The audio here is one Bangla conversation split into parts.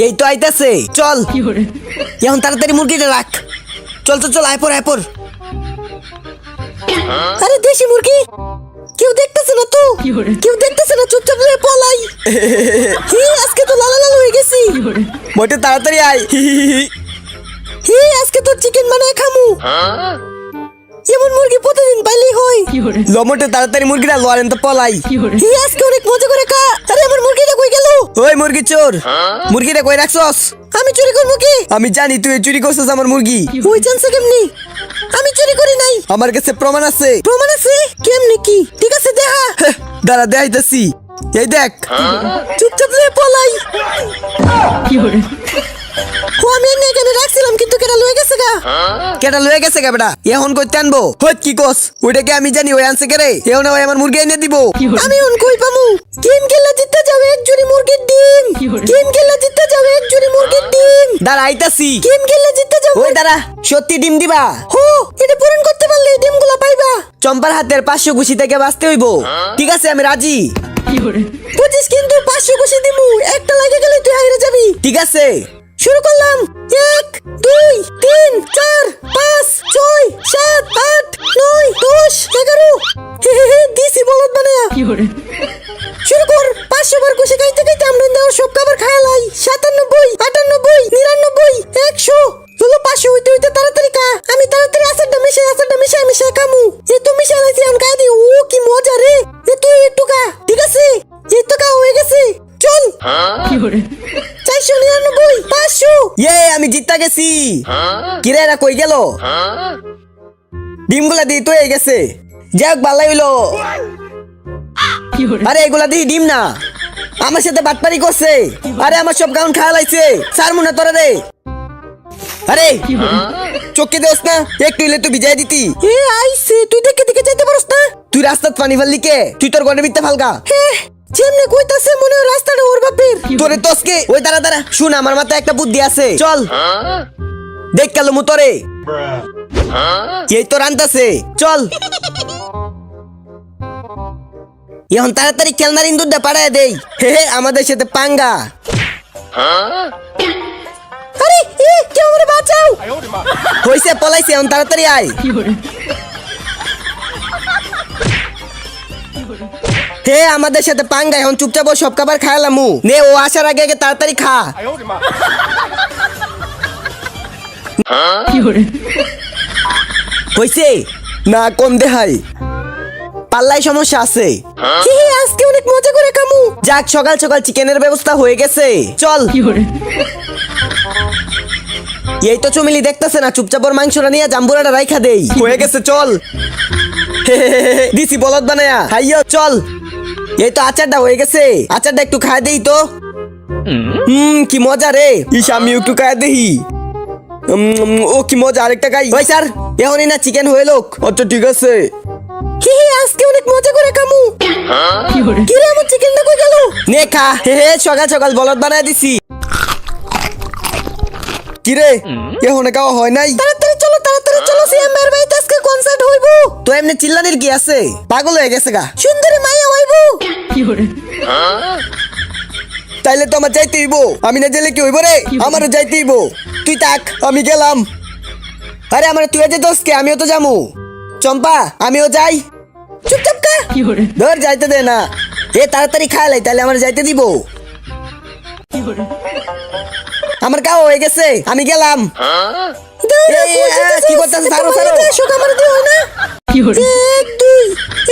এই তো আইতাছে, চল এখন তাড়াতাড়ি মুরগিটা রাখ। চল চল চল, আয় পর আয় পর। আরে দেশি মুরগি, কেউ দেখতেছে না তো, কেউ দেখতেছে না, চুপচাপ হয়ে পলাই। আজকে তো লাল লাল হয়ে গেছি, মোটে তাড়াতাড়ি আয়। আজকে তো চিকেন বানায় খামু। এমন মুরগি প্রতিদিন পাইলেই হয়। লমটে তাড়াতাড়ি মুরগিটা লড়েন তো পলাই। আজকে অনেক মজা করে খা। আরে আমার মুরগিটা কই গেল? ওই মুরগি চোর, মুরগিটা কই রাখছস? আমি চুরি করবো কি? আমি জানি তুই চুরি করছিস আমার মুরগি। ওই জানছে কেমনি? আমি চুরি করি নাই, আমার কাছে প্রমাণ আছে। প্রমাণ আছে? কেমনি কি? ঠিক আছে দেখা। দাঁড়া দেখাইতেছি, এই দেখ। চুপচাপ হয়ে পলাই। আমি এখানে রাখছিলাম, কিন্তু কেটা লয়ে গেছে গা। কেটা লয়ে গেছে গা বেটা, এখন কইতে আনবো? হট কি কস? ওইটাকে আমি জানি, ওই আনছে কে রে? এও না, ওই আমার মুরগি এনে দিব। আমি অন কই পামু? গেম খেলা জিততে যাও এক জুড়ি মুরগির ডিম। গেম খেলা জিততে যাও এক জুড়ি মুরগির ডিম। দাঁড়া আইতাছি। গেম খেলা জিততে যাও। ওই দাঁড়া, সত্যি ডিম দিবা? হো, এটা পূরণ করতে পারলে ডিমগুলো পাইবা। চম্পার হাতের 500 ঘুষি থেকে বাঁচতে হইব। ঠিক আছে, আমি রাজি। বুঝিস, কিন্তু 500 ঘুষি দিমু, একটা লাগে গেলে তুই হাইরে যাবি। ঠিক আছে, শুরু করলাম। 1 2 3 4 5 6 7 8 9 10 11। দিছি বলদ বানায়া। শুরু কর। 500 বার ঘুষি খাইতে খাইতে আমরা দেওয়ার সব খাবার খায়ালাই। 97 98 99 100 হলো। 500 হইতে হইতে তাড়াতাড়ি খা। আমি তাড়াতাড়ি আচারটা মিশাই কামু। এই তো মিশাইছি, আমি খাই দিই। ও কি মজা রে! এ তুই একটু খা। ঠিক আছে, এই তো খা হয়ে গেছে। চল। 499 500। আমি জিততে গেছি। কিরে এরা কই গেল? ডিমগুলা দিয়ে তো হয়ে গেছে। যাক ভালোই হইলো। আরে এগুলা দিয়ে ডিম না, আমার সাথে বাটপারি করছে। আরে আমার সব গাউন খাওয়া লাইছে। স্যার মনে তোরা রে। আরে চোখে দেওস না, একটু হইলে তুই বিজায় দিতি। আইছে, তুই দেখে দেখে যাইতে পারস না? তুই রাস্তাত পানি ফেললি কে? তুই তোর গনে মিথ্যা ফালগা। যেমনে কইতাছে মনে হয় রাস্তাটা ওর বাপের। তোরে তসকে। ওই দাঁড়া দাঁড়া, শুন, আমার মাথায় একটা বুদ্ধি আছে। চল দেখ কালো মু তোরে। এই তো রান্তাছে, চল। এখন তাড়াতাড়ি খেলনার ইন্দুরটা পাড়ায় দেই। আমাদের সাথে পাঙ্গা। আরে কেউ আমারে বাঁচাও। হইছে, পলাইছে, এখন তাড়াতাড়ি আয়। আমাদের সাথে পাঙ্গা। এখন চুপচাপ সব খাবার খাইলামু। নে, ও আসার আগে আগে তাড়াতাড়ি খা। হইছে না? কম দেখাই, পাল্লাই সমস্যা আছে। আজকে অনেক মজা করে খামু। যাক, সকাল সকাল চিকেনের ব্যবস্থা হয়ে গেছে। চল। এই তো চমিলি দেখতেছে না, চুপচাপ ওর মাংসটা নিয়ে জাম্বুরাটা রাইখা দেই। হয়ে গেছে, চল। দিছি বলদ বানায়া। হাইয়ো, চল। এই তো আচারটা হয়ে গেছে, আচারটা একটু খায় দেই তো। কি মজা রে! ইস, আমি একটু খায় দেই। ও কি মজা, আরেকটা খাই। ওই স্যার, এখনই না চিকেন হয়ে লোক। আচ্ছা ঠিক আছে। আজকে অনেক মজা করে খামু। কি রে, আমার চিকেনটা কই গেল? নে খা। সকাল সকাল বলদ বানায় দিছি। কি রে, এখন খাওয়া হয় নাই? তাড়াতাড়ি চলো, তাড়াতাড়ি চলো। সিএমের বাড়িতে আজকে কনসার্ট হইবো। তো এমনি চিল্লানির কি আছে? পাগল হয়ে গেছে গা। সুন্দরী মাইয়া হইবো। তাইলে তো আমার যাইতে হইব। আমি না গেলে কি হইব রে? আমারও যাইতে হইব। তুই থাক, আমি গেলাম। আরে আমার তুই যে দোষকে, আমিও তো যামু। চম্পা, আমিও যাই। চুপচাপ কা। ধর, যাইতে দে না। তাড়াতাড়ি খাইলাই, তাহলে আমার যাইতে দিব। আমার খাওয়া হয়ে গেছে, আমি গেলাম। কি করতেছ? সারো সারো। 1 2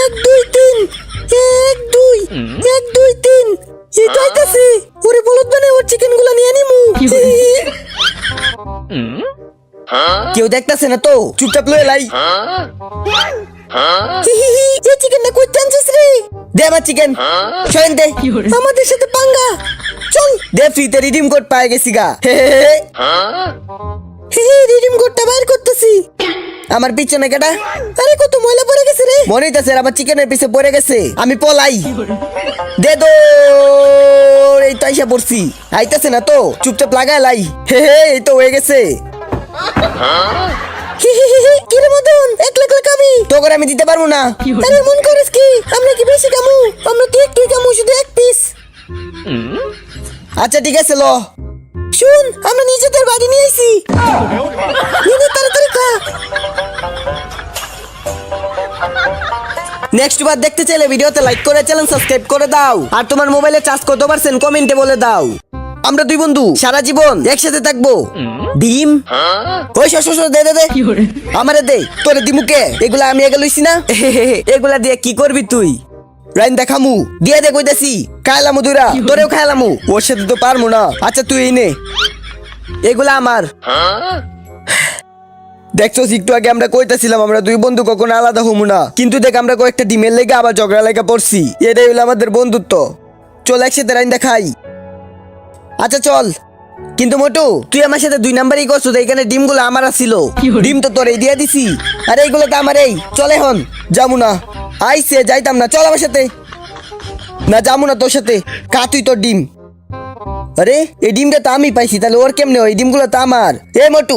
1 2 3 1 2 1 2 3। এই তো আইতাছে। ওরে বলদ বানায় ওর চিকেন গুলা নিয়ে নিমু। কেউ দেখতাছে না তো, চুপচাপ লয়ে লাই। এই চিকেনটা কই টানছিস রে? দে আমার চিকেন। সরেন দে। আমাদের সাথে পাঙ্গা। চল। দে, ফ্রিতে রিডিম কোড পাই গেছি গা। রিডিম কোডটা বাইর করতেছি। আমার পিছনে কেডা? আরে কত ময়লা পড়ে গেছে রে। মনে হইতাছে আমার চিকেনের পিছে পড়ে গেছে। আমি পলাই। দে দো। এই তো আইসা পড়ছি। আইতাছে না তো, চুপচাপ লাগায় লাই। এই তো হয়ে গেছে। কি রে মদন, একলা একলা কামি? তোকে আমি দিতে পারবো না। আরে মন করিস কি? আমরা কি বেশি কামু? আমরা তো একটুই কামু, শুধু 1 পিস। আচ্ছা ঠিক আছে ল শুন আমরা নিজেদের বাড়ি নিয়ে আইছি নিয়ে তাড়াতাড়ি খা নেক্সট বার দেখতে চাইলে ভিডিওতে লাইক করে চ্যানেল সাবস্ক্রাইব করে দাও আর তোমার মোবাইলে চার্জ কত পারছেন কমেন্টে বলে দাও আমরা দুই বন্ধু সারা জীবন একসাথে থাকবো ডিম ওই শশ দে দে দে আমারে দে তোরে দিমুকে এগুলা আমি এগুলো লইছি না এগুলা দিয়ে কি করবি তুই রাইন দেখামু দিয়ে দে কইতাছি খাইলামু দুইরা তোরেও খাইলামু ওর সাথে তো পারমু না আচ্ছা তুই এই নে এগুলা আমার দেখছো একটু আগে আমরা কইতাছিলাম আমরা দুই বন্ধু কখনো আলাদা হমু না কিন্তু দেখ আমরা কয়েকটা ডিমের লেগে আবার ঝগড়া লেগে পড়ছি এটাই হলো আমাদের বন্ধুত্ব চল একসাথে রাইন দেখাই আচ্ছা চল কিন্তু মোটু তুই আমার সাথে 2 নাম্বারই করছো এখানে ডিমগুলো আমার ছিল ডিম তো তোরে দিয়ে দিছি আর এইগুলো তো আমার এই চল এখন যামু না আইসে যাইতাম না চল আমার সাথে না যামু না তোর সাথে কা তুই তোর ডিম আরে এই ডিমটা তো আমি পাইছি তাহলে ওর কেমনে ওই ডিমগুলো তো আমার এ মোটু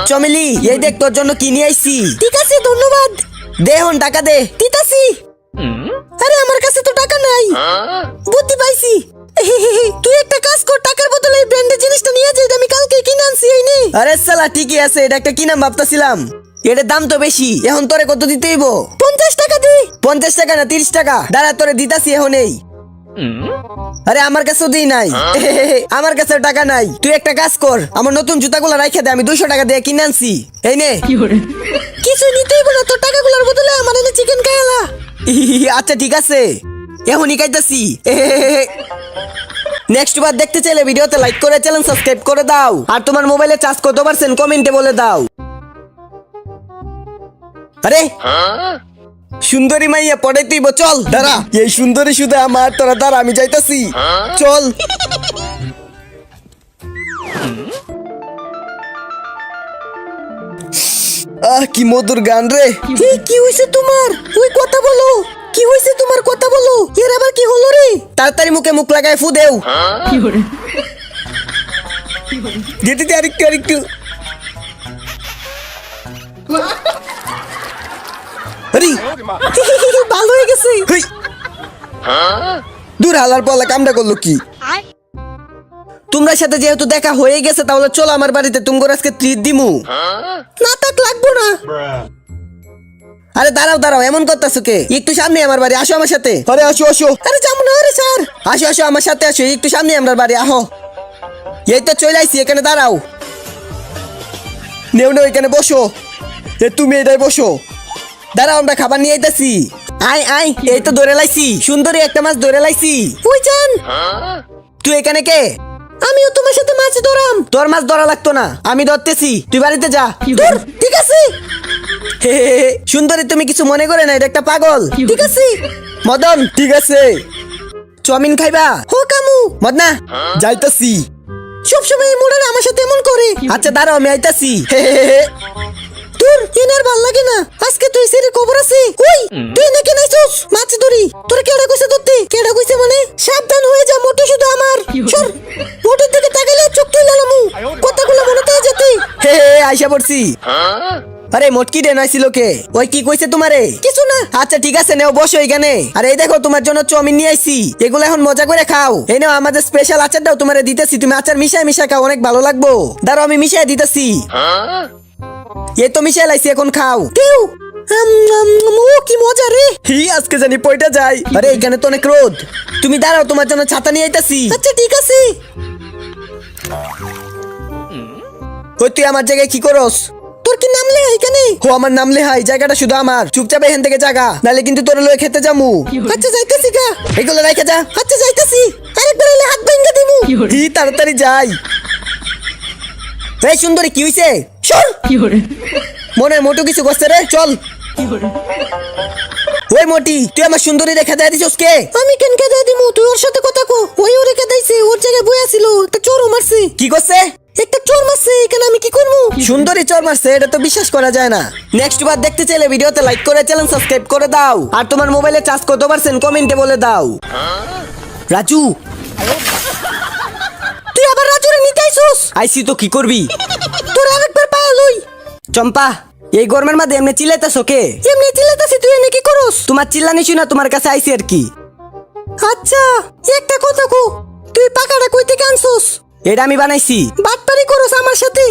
চমেলি এই দেখ তোর জন্য কি নিয়ে আইছি ঠিক আছে ধন্যবাদ দে হন টাকা দে দিতাছি আরে আমার কাছে তো টাকা নাই বুদ্ধি পাইছি তুই একটা কাজ কর টাকার বদলে এই ব্র্যান্ডের জিনিসটা নিয়ে যা আমি কালকে কিনে আনছি এই নে আরে শালা ঠিকই আছে এটা একটা কিনা ভাবতাছিলাম এটার দাম তো বেশি এখন তোরে কত দিতে হইব 50 টাকা দে 50 টাকা না 30 টাকা দাঁড়া তোরে দিতাছি এখন এই আরে আমার কাছেও দিই নাই আমার কাছে টাকা নাই তুই একটা কাজ কর আমার নতুন জুতাগুলো রাইখা দে আমি 200 টাকা দিয়ে কিনে আনছি এই নে কিছু নিতে হইব না তোর টাকাগুলোর বদলে আমার এনে চিকেন খাইলা আচ্ছা ঠিক আছে এখনই খাইতাছি নেক্সট বার দেখতে চাইলে ভিডিওতে লাইক করে চ্যানেল সাবস্ক্রাইব করে দাও আর তোমার মোবাইলে চার্জ কত পারছেন কমেন্টে বলে দাও আরে সুন্দরী মাইয়া পড়ে তুই চল দাঁড়া এই সুন্দরী শুধু আমার তোরা দাঁড়া আমি যাইতাছি চল কি মধুর গান রে কি হইছে তোমার ওই কথা বলো কি হইছে তোমার কথা বলো এর আবার কি হলো রে তাড়াতাড়ি মুখে মুখ লাগায় ফু দেও দিতে আরেকটু আরে ভালো হয়ে গেছে দূর হালার পালা কামটা করলো কি তোমরা সাথে যেহেতু দেখা হয়ে গেছে তাহলে চলো আমার বাড়িতে তোমার আজকে ট্রিট দিমু না তাক লাগবো না আরে দাঁড়াও দাঁড়াও এমন করতেছো কে একটু সামনে আমার বাড়ি আসো আমার সাথে আরে আসো আসো আরে যাবো না আরে স্যার আসো আসো আমার সাথে আসো একটু সামনে আমার বাড়ি আহো এই তো চলে আইছি এখানে দাঁড়াও নেও নেও এখানে বসো এ তুমি এটাই বসো দাঁড়াও আমরা খাবার নিয়ে আইতাছি আই আই এই তো ধরে লাইছি সুন্দরী একটা মাছ ধরে লাইছি ওই জান তুই এখানে কে আমিও তোমার সাথে মাছ ধরাম তোর মাছ ধরা লাগতো না আমি ধরতেছি তুই বাড়িতে যা ঠিক আছে সুন্দরী তুমি কিছু মনে করে না এটা একটা পাগল ঠিক আছে মদন ঠিক আছে চাউমিন খাইবা হো কামু মদনা যাইতাছি সবসময় মোড়ার আমার সাথে এমন করে আচ্ছা দাঁড়াও আমি আইতাছি তোর এনার ভাল লাগে না আজকে তুই সেরে খবর আছে ওই তুই নাকি নাইছস মাছ ধরি তোর কেডা কইছে ধরতে কেডা কইছে মানে সাবধান হয়ে যা মোটু শুধু আমার সর মোটুর দিকে তাকাইলে চোখ তুই লালামু কথাগুলো মনে তাই যেতে আইসা পড়ছি আরে মোটকি রে নাইছিল কে ওই কি কইছে তোমারে কিছু না আচ্ছা ঠিক আছে নেও বসো এখানে আর এই দেখো তোমার জন্য চাউমিন নিয়ে আইছি এগুলো এখন মজা করে খাও এই নাও আমাদের স্পেশাল আচারটাও তোমারে দিতেছি তুমি আচার মিশায় মিশায় খাও অনেক ভালো লাগবো দাঁড়াও আমি মিশায় দিতেছি এই তো মিশাই লাইছি এখন খাও কেউ কি মজা রে আজকে জানি পয়টা যাই আরে এখানে তো অনেক রোদ তুমি দাঁড়াও তোমার জন্য ছাতা নিয়ে আইতাছি আচ্ছা ঠিক আছে ওই তুই আমার জায়গায় কি করস তোর কি নাম লেহাই এখানে ও আমার নাম লেহাই জায়গাটা শুধু আমার চুপচাপ এখান থেকে জাগা নালে কিন্তু তোর লয়ে খেতে যামু আচ্ছা যাইতাছি গা এগুলো রাইখা যা আচ্ছা যাইতাছি আরেকবার এলে হাত ভাঙা দিমু তাড়াতাড়ি যাই এই সুন্দরী কি হইছে সর মনের মোটু কিছু করছে রে চল ওই মোটি তুই আমার সুন্দরী রেখে দেয় দিছস কে আমি কেন কে দেয় দিমু তুই ওর সাথে কথা কো ওই ও রেখে দেইছে ওর জায়গায় বইয়া ছিল একটা চোর মারছে কি করছে একটা চোর মারছে এখানে আমি কি করব সুন্দরী চোর মারছে এটা তো বিশ্বাস করা যায় না নেক্সট বার দেখতে চাইলে ভিডিওতে লাইক করে চ্যানেল সাবস্ক্রাইব করে দাও আর তোমার মোবাইলে চার্জ কত পারছেন কমেন্টে বলে দাও রাজু তুই আবার রাজুরে নিতে আইছস আইছি তো কি করবি তোর আরেকবার পায়া লই চম্পা এই গরমের মধ্যে এমনি চিল্লাইতাছো কে এমনি চিল্লাইতাছি তুই এনে কি করস তোমার চিল্লানি শুনা তোমার কাছে আইছি আর কি আচ্ছা একটা কথা কো, তুই পাকাটা কই থেকে আনছস? এটা আমি বানাইছি।